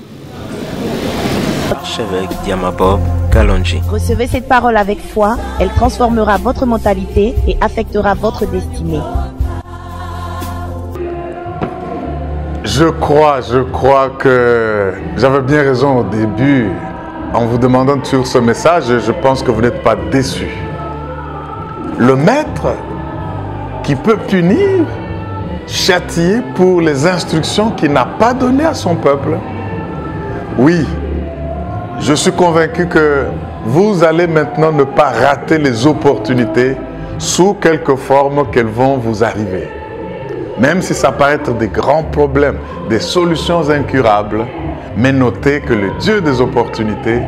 Archevêque Diamabob Kalonji. Recevez cette parole avec foi, elle transformera votre mentalité et affectera votre destinée. Je crois que j'avais bien raison au début en vous demandant sur ce message. Je pense que vous n'êtes pas déçus. Le maître qui peut punir, châtier pour les instructions qu'il n'a pas données à son peuple. Oui, je suis convaincu que vous allez maintenant ne pas rater les opportunités sous quelque forme qu'elles vont vous arriver. Même si ça paraît être des grands problèmes, des solutions incurables, mais notez que le Dieu des opportunités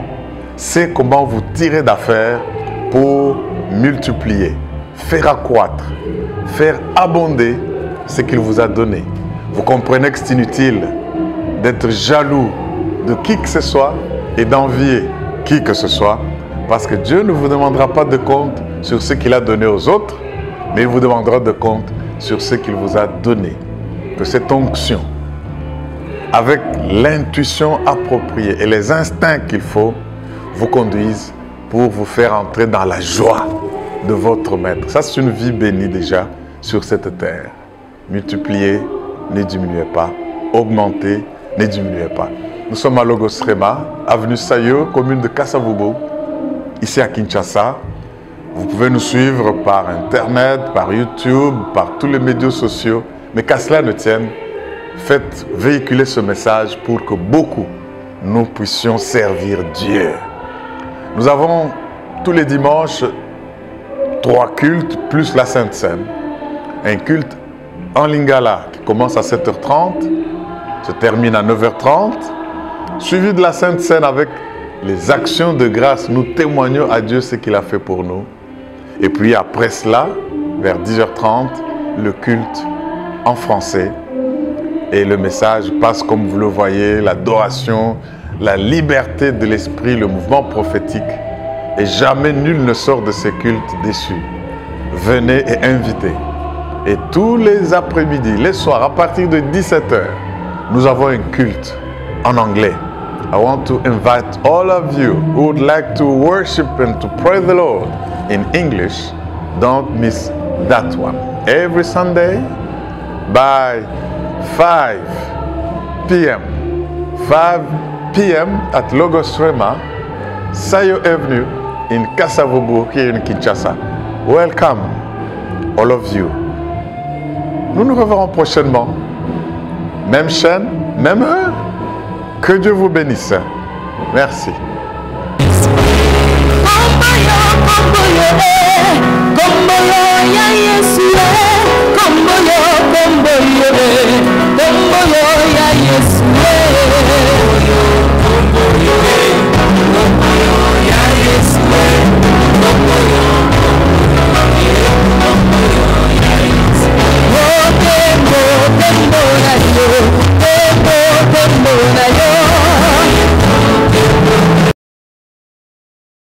sait comment vous tirer d'affaire pour multiplier, faire accroître, faire abonder ce qu'il vous a donné. Vous comprenez que c'est inutile d'être jaloux de qui que ce soit et d'envier qui que ce soit, parce que Dieu ne vous demandera pas de compte sur ce qu'il a donné aux autres, mais il vous demandera de compte sur ce qu'il vous a donné. Que cette onction, avec l'intuition appropriée et les instincts qu'il faut, vous conduisent pour vous faire entrer dans la joie de votre maître. Ça, c'est une vie bénie déjà sur cette terre. Multipliez, ne diminuez pas. Augmentez, ne diminuez pas. Nous sommes à Logos Rema, avenue Sayo, commune de Kasavubu, ici à Kinshasa. Vous pouvez nous suivre par Internet, par YouTube, par tous les médias sociaux. Mais qu'à cela ne tienne, faites véhiculer ce message pour que beaucoup nous puissions servir Dieu. Nous avons tous les dimanches 3 cultes plus la Sainte Seine. Un culte en Lingala qui commence à 7h30, se termine à 9h30, suivi de la Sainte Seine avec les actions de grâce. Nous témoignons à Dieu ce qu'il a fait pour nous. Et puis après cela, vers 10h30, le culte en français. Et le message passe comme vous le voyez, l'adoration, la liberté de l'esprit, le mouvement prophétique. Et jamais nul ne sort de ces cultes déçu. Venez et invitez. Et tous les après-midi, les soirs, à partir de 17h, nous avons un culte en anglais. I want to invite all of you who would like to worship and to praise the Lord in English. Don't miss that one. Every Sunday by 5 p.m. 5 p.m. at Logos Rema, Sayo Avenue in Kasavubu here in Kinshasa. Welcome, all of you. Nous nous reverrons prochainement. Même chaîne, même heure. Que Dieu vous bénisse. Merci. Kombo yo ya Yesu.